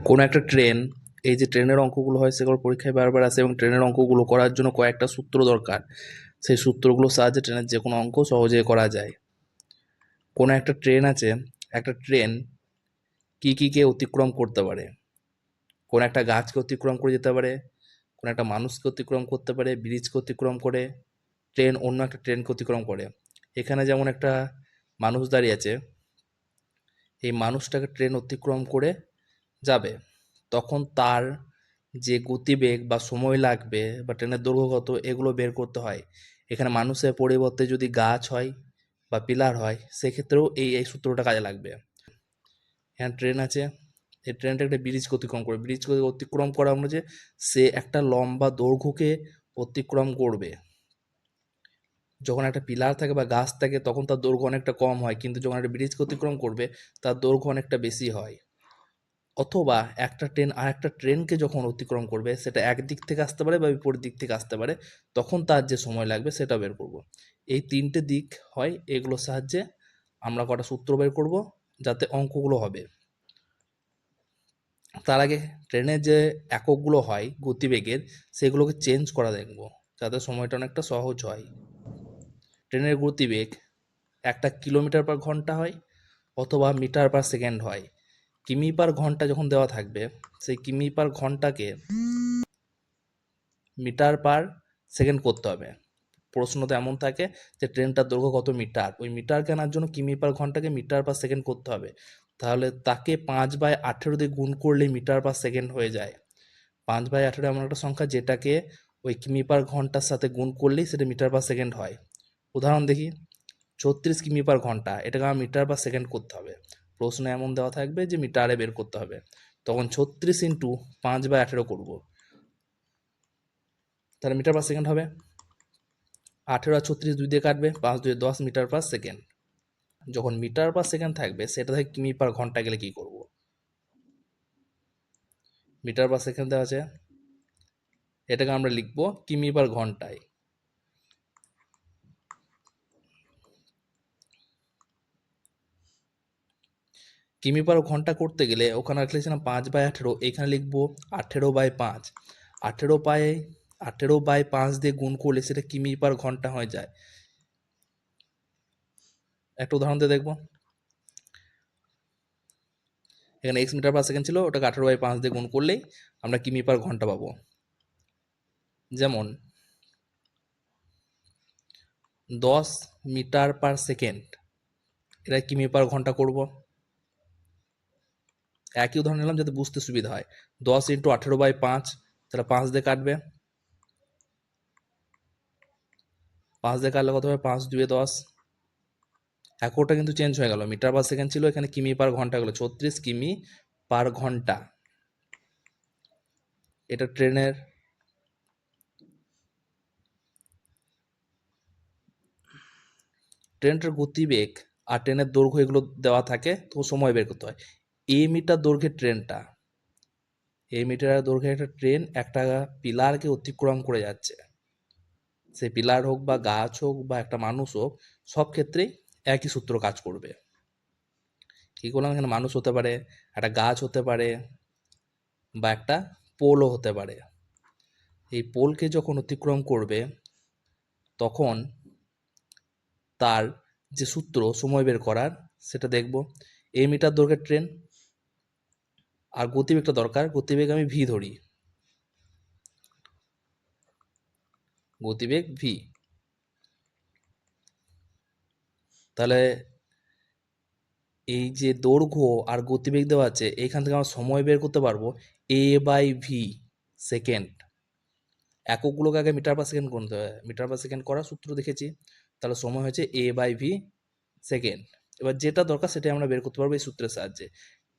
কোনো একটা ট্রেন, এই যে ট্রেনের অঙ্কগুলো হয় সেগুলো পরীক্ষায় বারবার আসে এবং ট্রেনের অঙ্কগুলো করার জন্য কয়েকটা সূত্র দরকার। সেই সূত্রগুলোর সাহায্যে ট্রেনের যে কোনো অঙ্ক সহজে করা যায়। কোনো একটা ট্রেন আছে, একটা ট্রেন কে অতিক্রম করতে পারে? কোনো একটা গাছকে অতিক্রম করে যেতে পারে, কোনো একটা মানুষকে অতিক্রম করতে পারে, ব্রিজকে অতিক্রম করে, ট্রেন অন্য একটা ট্রেনকে অতিক্রম করে। এখানে যেমন একটা মানুষ দাঁড়িয়ে আছে, এই মানুষটাকে ট্রেন অতিক্রম করে যাবে, তখন তার যে গতিবেগ বা সময় লাগবে বা ট্রেনের দৈর্ঘ্য কত, এগুলো বের করতে হয়। এখানে মানুষের পরিবর্তে যদি গাছ হয় বা পিলার হয়, সেক্ষেত্রেও এই সূত্রটা কাজে লাগবে। এখানে ট্রেন আছে, এই ট্রেনটা একটা ব্রিজকে অতিক্রম করে, ব্রিজকে অতিক্রম করা মানে যে সে একটা লম্বা দৈর্ঘ্যকে অতিক্রম করবে। যখন একটা পিলার থাকে বা গাছ থাকে তখন তার দৈর্ঘ্য অনেকটা কম হয়, কিন্তু যখন একটা ব্রিজকে অতিক্রম করবে তার দৈর্ঘ্য অনেকটা বেশি হয়। অথবা একটা ট্রেন আর একটা ট্রেনকে যখন অতিক্রম করবে, সেটা একদিক থেকে আসতে পারে বা বিপরীত দিক থেকে আসতে পারে, তখন তার যে সময় লাগবে সেটা বের করব। এই তিনটে দিক হয়, এগুলোর সাহায্যে আমরা কটা সূত্র বের করব যাতে অঙ্কগুলো হবে। তার আগে ট্রেনের যে এককগুলো হয় গতিবেগের, সেগুলোকে চেঞ্জ করা দেখব যাতে সময়টা অনেকটা সহজ হয়। ট্রেনের গতিবেগ 1 কিলোমিটার/ঘন্টা হয় অথবা মিটার/সেকেন্ড হয়। কিমি/ঘন্টা যখন দেওয়া থাকবে, সেই কিমি/ঘন্টাকে মিটার/সেকেন্ড করতে হবে। প্রশ্নতে এমন থাকে যে ট্রেনটার দৈর্ঘ্য কত মিটার, ওই মিটার কেনার জন্য কিমি/ঘন্টাকে মিটার/সেকেন্ড করতে হবে। তাহলে তাকে 5/18 দিয়ে গুণ করলেই মিটার/সেকেন্ড হয়ে যায়। 5/18 এমন একটা সংখ্যা যেটাকে ওই কিমি/ঘন্টার সাথে গুণ করলেই সেটা মিটার/সেকেন্ড হয়। উদাহরণ দেখি, 36 কিমি/ঘন্টা, এটাকে আমার মিটার/সেকেন্ড করতে হবে। প্রশ্ন এমন দেওয়া থাকবে যে মিটারে বের করতে হবে, তখন 36 ইন্টু 5/18 করবো, তাহলে মিটার/সেকেন্ড হবে। 18 আর 36 2 দিয়ে কাটবে, 5 2 10 মিটার/সেকেন্ড। যখন মিটার/সেকেন্ড থাকবে সেটা থেকে কিমি/ঘন্টা গেলে কি করব? মিটার/সেকেন্ড দেওয়া আছে, এটাকে আমরা লিখবো কিমি/ঘন্টায়। কিমি/ঘন্টা করতে গেলে ওখানে লিখেছিলাম 5/18, এখানে লিখবো 18/5। 18/5 দিয়ে গুণ করলে সেটা কিমি/ঘন্টা হয়ে যায়। একটা উদাহরণ দিয়ে দেখবো। এখানে এক্স মিটার/সেকেন্ড ছিল, ওটাকে 18/5 দিয়ে গুণ করলেই আমরা কিমি/ঘন্টা পাবো। যেমন 10 মিটার/সেকেন্ড, এটা কিমি/ঘন্টা করব। একই উদাহরণ নিলাম যাতে বুঝতে সুবিধা হয়। 10 ইন্টু 18/5, তাহলে 5 দিয়ে কাটবে, 5 দিয়ে কাটলে কত হবে? 5 2 10। এককটা কিন্তু চেঞ্জ হয়ে গেল, মিটার/সেকেন্ড ছিল, এখানে কিমি/ঘন্টা গেল, 36 কিমি/ঘন্টা। এটা ট্রেনের ট্রেনটার গতিবেগ আর ট্রেনের দৈর্ঘ্য এগুলো দেওয়া থাকে, তো সময় বের করতে হয়। মিটার দৈর্ঘ্যের ট্রেনটা, মিটার দৈর্ঘ্যের একটা ট্রেন একটা পিলারকে অতিক্রম করে যাচ্ছে। সে পিলার হোক বা গাছ হোক বা একটা মানুষ হোক, সব ক্ষেত্রেই একই সূত্র কাজ করবে। কি করলাম, এখানে মানুষ হতে পারে, একটা গাছ হতে পারে, বা একটা পোলও হতে পারে। এই পোলকে যখন অতিক্রম করবে, তখন তার যে সূত্র সময় বের করার, সেটা দেখব। মিটার দৈর্ঘ্যের ট্রেন, আর গতিবেগটা দরকার, গতিবেগ আমি ভি ধরি, গতিবেগ ভি। তাহলে এই যে দৈর্ঘ্য আর গতিবেগ দেওয়া আছে, এইখান থেকে আমরা সময় বের করতে পারবো a/v সেকেন্ড। এককগুলোকে আগে মিটার/সেকেন্ড করতে হয়, মিটার/সেকেন্ড করার সূত্র দেখেছি, তাহলে সময় হচ্ছে a/v সেকেন্ড। এবার যেটা দরকার সেটাই আমরা বের করতে পারবো এই সূত্রের সাহায্যে।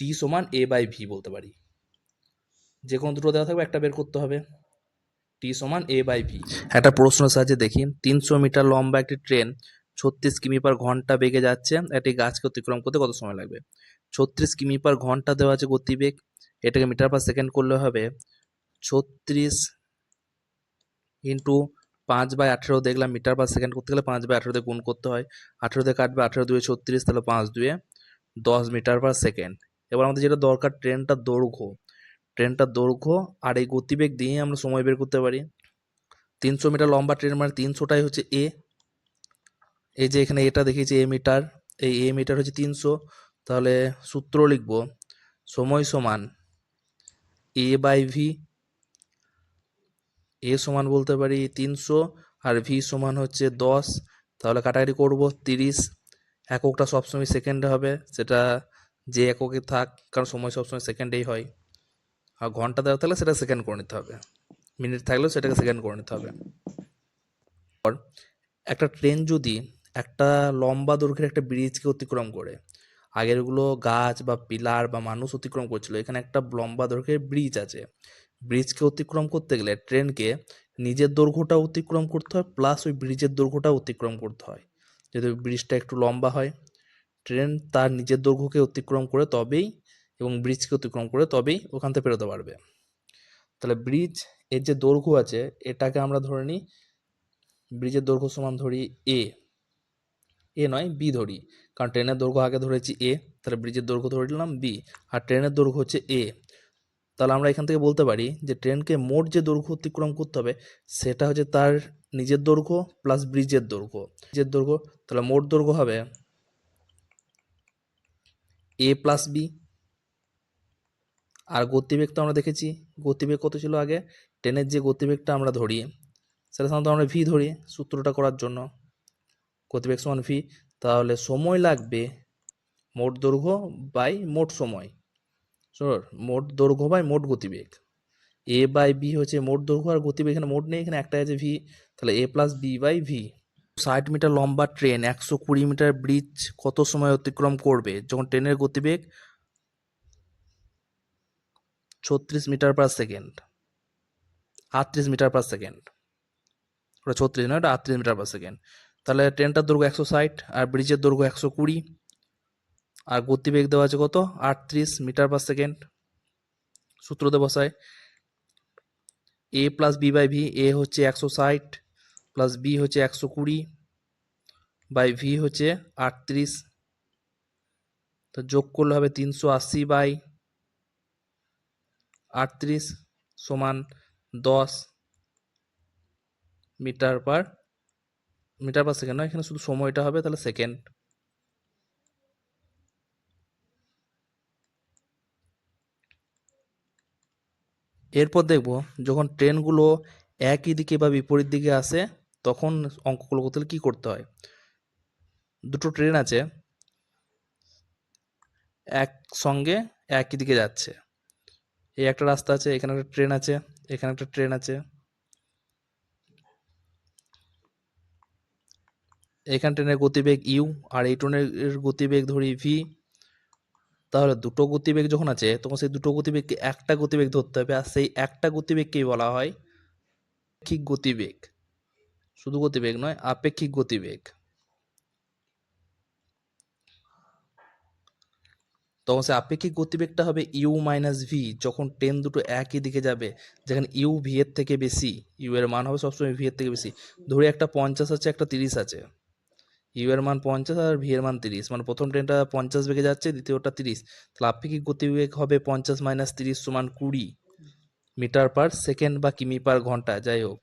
টি সমান a/v বলতে পারি, যে কোনো দুটো দেওয়া থাকবে একটা বের করতে হবে। টি সমান a/v। একটা প্রশ্নের সাহায্যে দেখি, 300 মিটার লম্বা একটি ট্রেন 36 কিমি/ঘন্টা বেগে যাচ্ছে, একটি গাছকে অতিক্রম করতে কত সময় লাগবে? 36 কিমি/ঘন্টা দেওয়া আছে গতিবেগ, এটাকে মিটার/সেকেন্ড করলে হবে 36 ইন্টু 5/18। দেখলাম মিটার/সেকেন্ড করতে গেলে 5/18 দিয়ে গুণ করতে হয়, 18 দিয়ে কাটবে, 18 2 36, তাহলে 5 2 10 মিটার/সেকেন্ড। এবার আমাদের যেটা দরকার ট্রেনটার দৈর্ঘ্য, ট্রেনটার দৈর্ঘ্য আর এই গতিবেগ দিয়ে আমরা সময় বের করতে পারি। 300 মিটার লম্বা ট্রেন মানে 300টাই হচ্ছে এ। এই যে এখানে এটা দেখিয়েছি এ মিটার, এই এ মিটার হচ্ছে 300। তাহলে সূত্র লিখব সময় সমান এ বাই ভি। এ সমান বলতে পারি 300 আর ভি সমান হচ্ছে 10। তাহলে কাটাকাটি করব 30। এককটা সবসময় সেকেন্ডে হবে, সেটা যে এককে থাক, কারণ সময় সবসময় সেকেন্ডেই হয়। আর ঘন্টা দেওয়া থাকলে সেটা সেকেন্ড করে নিতে হবে, মিনিট থাকলেও সেটাকে সেকেন্ড করে নিতে হবে। একটা ট্রেন যদি একটা লম্বা দৈর্ঘ্যের একটা ব্রিজকে অতিক্রম করে, আগেরগুলো গাছ বা পিলার বা মানুষ অতিক্রম করছিল, এখানে একটা লম্বা দৈর্ঘ্যের ব্রিজ আছে। ব্রিজকে অতিক্রম করতে গেলে ট্রেনকে নিজের দৈর্ঘ্যটা অতিক্রম করতে হয় প্লাস ওই ব্রিজের দৈর্ঘ্যটা অতিক্রম করতে হয়। যদি ব্রিজটা একটু লম্বা হয়, ট্রেন তার নিজের দৈর্ঘ্যকে অতিক্রম করে তবেই, এবং ব্রিজকে অতিক্রম করে তবেই ওখান থেকে পেরোতে পারবে। তাহলে ব্রিজ এর যে দৈর্ঘ্য আছে এটাকে আমরা ধরে নিই, ব্রিজের দৈর্ঘ্য সমান ধরি এ, এ নয় বি ধরি, কারণ ট্রেনের দৈর্ঘ্য আগে ধরেছি এ, তাহলে ব্রিজের দৈর্ঘ্য ধরে নিলাম বি, আর ট্রেনের দৈর্ঘ্য হচ্ছে এ। তাহলে আমরা এখান থেকে বলতে পারি যে ট্রেনকে মোট যে দৈর্ঘ্য অতিক্রম করতে হবে সেটা হচ্ছে তার নিজের দৈর্ঘ্য প্লাস ব্রিজের দৈর্ঘ্য, ব্রিজের দৈর্ঘ্য। তাহলে মোট দৈর্ঘ্য হবে এ প্লাস বি। আর গতিবেগ তো আমরা দেখেছি, গতিবেগ কত ছিল আগে, ট্রেনের যে গতিবেগটা আমরা ধরি সেটা সাধারণত আমরা ভি ধরি সূত্রটা করার জন্য, গতিবেগ সমান ভি। তাহলে সময় লাগবে মোট দৈর্ঘ্য বাই মোট সময়, মোট দৈর্ঘ্য বাই মোট গতিবেগ। এ বাই বি হচ্ছে মোট দৈর্ঘ্য আর গতিবেগ, এখানে মোট নেই, এখানে একটা আছে ভি, তাহলে A plus B by V. 60 metre লম্বা ট্রেন 120 মিটার ব্রিজ কত সময় অতিক্রম করবে যখন ট্রেনের গতিবেগ 36 মিটার/সেকেন্ড, 38 মিটার/সেকেন্ড, ওটা 36 নয়, ওটা 38 মিটার/সেকেন্ড। তাহলে ট্রেনটার দৈর্ঘ্য 160 আর ব্রিজের দৈর্ঘ্য 120, আর গতিবেগ দেওয়া আছে কত 38 মিটার/সেকেন্ড। সূত্রতে বসায় এ প্লাস বি বাই ভি, এ হচ্ছে 160 প্লাস বি হচ্ছে 120 বাই ভি হচ্ছে 38, তো যোগ করলে হবে 380/38 সমান 10 মিটার/সেকেন্ড নয়, এখানে শুধু সময়টা হবে, তাহলে সেকেন্ড। এরপর দেখব যখন ট্রেনগুলো একই দিকে বা বিপরীত দিকে আসে তখন অঙ্কগুলো করতে হলে কী করতে হয়। দুটো ট্রেন আছে একসঙ্গে একই দিকে যাচ্ছে, এই একটা রাস্তা আছে, এখানে একটা ট্রেন আছে, এখানে একটা ট্রেন আছে, এখানে ট্রেনের গতিবেগ ইউ আর এই ট্রেনের গতিবেগ ধরি ভি। তাহলে দুটো গতিবেগ যখন আছে তখন সেই দুটো গতিবেগকে একটা গতিবেগ ধরতে হবে, আর সেই একটা গতিবেগকেই বলা হয় আপেক্ষিক গতিবেগ। শুধু গতিবেগ নয়, আপেক্ষিক গতিবেগ। তখন সে আপেক্ষিক গতিবেগটা হবে ইউ মাইনাস ভি যখন ট্রেন দুটো একই দিকে যাবে, যেখানে ইউ ভি এর থেকে বেশি, ইউ এর মান হবে সবসময় ভি এর থেকে বেশি। ধরি একটা 50 আছে একটা 30 আছে, ইউ এর মান 50 আর ভি এর মান 30, মানে প্রথম ট্রেনটা 50 বেগে যাচ্ছে, দ্বিতীয়টা 30, তাহলে আপেক্ষিক গতিবেগ হবে 50 মাইনাস 30 সমান 20 মিটার/সেকেন্ড বা কিমি/ঘন্টা, যাই হোক,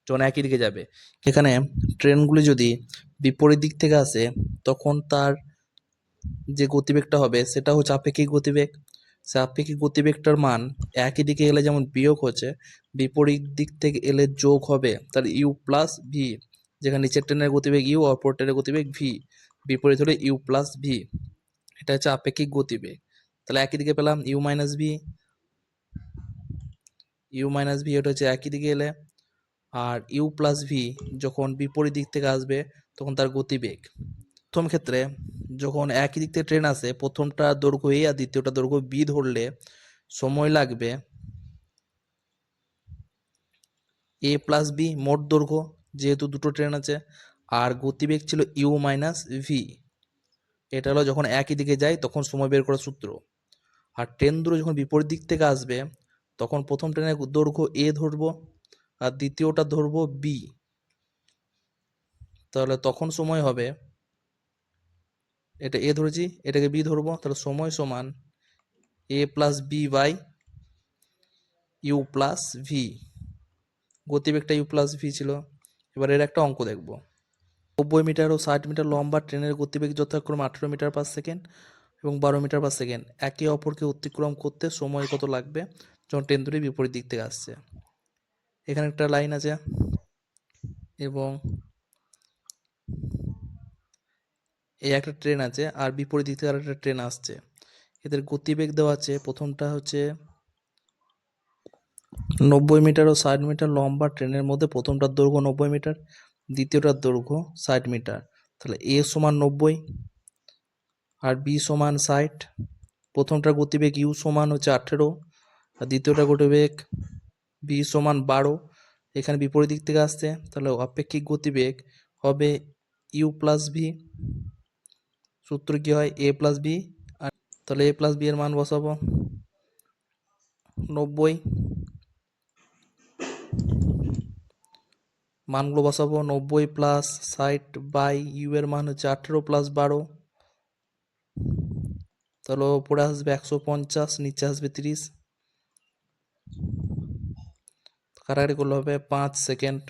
যখন একই দিকে যাবে। এখানে ট্রেনগুলি যদি বিপরীত দিক থেকে আসে তখন তার যে গতিবেগটা হবে সেটা হচ্ছে আপেক্ষিক গতিবেগ। সে আপেক্ষিক গতিবেগটার মান একই দিকে এলে যেমন বিয়োগ হচ্ছে, বিপরীত দিক থেকে এলে যোগ হবে, তাহলে ইউ প্লাস ভি, যেখানে নিচের ট্রেনের গতিবেগ ইউ অপর ট্রেনের গতিবেগ ভি, বিপরীত হলে ইউ প্লাস ভি, এটা হচ্ছে আপেক্ষিক গতিবেগ। তাহলে একই দিকে পেলাম U minus V, U minus V এটা হচ্ছে একই দিকে এলে, আর ইউ প্লাস ভি যখন বিপরীত দিক থেকে আসবে তখন তার গতিবেগ। প্রথম ক্ষেত্রে যখন একই দিক থেকে ট্রেন আসে প্রথমটা দৈর্ঘ্য এ আর দ্বিতীয়টা দৈর্ঘ্য বি ধরলে সময় লাগবে এ প্লাস বি মোট দৈর্ঘ্য, যেহেতু দুটো ট্রেন আছে, আর গতিবেগ ছিল ইউ মাইনাস ভি। এটা হলো যখন একই দিকে যায় তখন সময় বের করার সূত্র। আর ট্রেন দুটো যখন বিপরীত দিক থেকে আসবে তখন প্রথম ট্রেনের দৈর্ঘ্য এ ধরবো আর দ্বিতীয়টা ধরবো বি, তাহলে তখন সময় হবে, এটা এ ধরেছি এটাকে বি ধরবো, তাহলে সময় সমান A plus B by U plus V, গতিবেগটা ইউ প্লাস ভি ছিল। এবার এর একটা অঙ্ক দেখব। 90 মিটার ও 60 মিটার লম্বা ট্রেনের গতিবেগ যথাক্রমে 18 মিটার পার সেকেন্ড এবং 12 মিটার পার সেকেন্ড। একে অপরকে অতিক্রম করতে সময় কত লাগবে যখন ট্রেন দুটি বিপরীত দিক থেকে আসছে? এখানে একটা লাইন আছে এবং এই একটা ট্রেন আছে আর বিপরীত দিক থেকে আরেকটা ট্রেন আসছে। এদের গতিবেগ দেওয়া আছে, প্রথমটা হচ্ছে 90 মিটার ও 60 মিটার লম্বা ট্রেনের মধ্যে প্রথমটার দৈর্ঘ্য 90 মিটার, দ্বিতীয়টার দৈর্ঘ্য 60 মিটার। তাহলে এ সমান 90 আর বি সমান 60। প্রথমটার গতিবেগ ইউ সমান হচ্ছে 18 আর দ্বিতীয়টার গতিবেগ বি সমান 12। এখানে বিপরীত দিক থেকে আসছে, তাহলে আপেক্ষিক গতিবেগ হবে ইউ প্লাস ভি। সূত্র কি হয়? এ প্লাস বি। আর তাহলে এ প্লাস বি এর মান বসাবো 90, মানগুলো বসাবো 90 প্লাস 60 বাই ইউ এর মান হচ্ছে 18 প্লাস 12, তাহলে ওপরে আসবে 150, নিচে আসবে 30, কাটাকাটি করলে হবে 5 সেকেন্ড।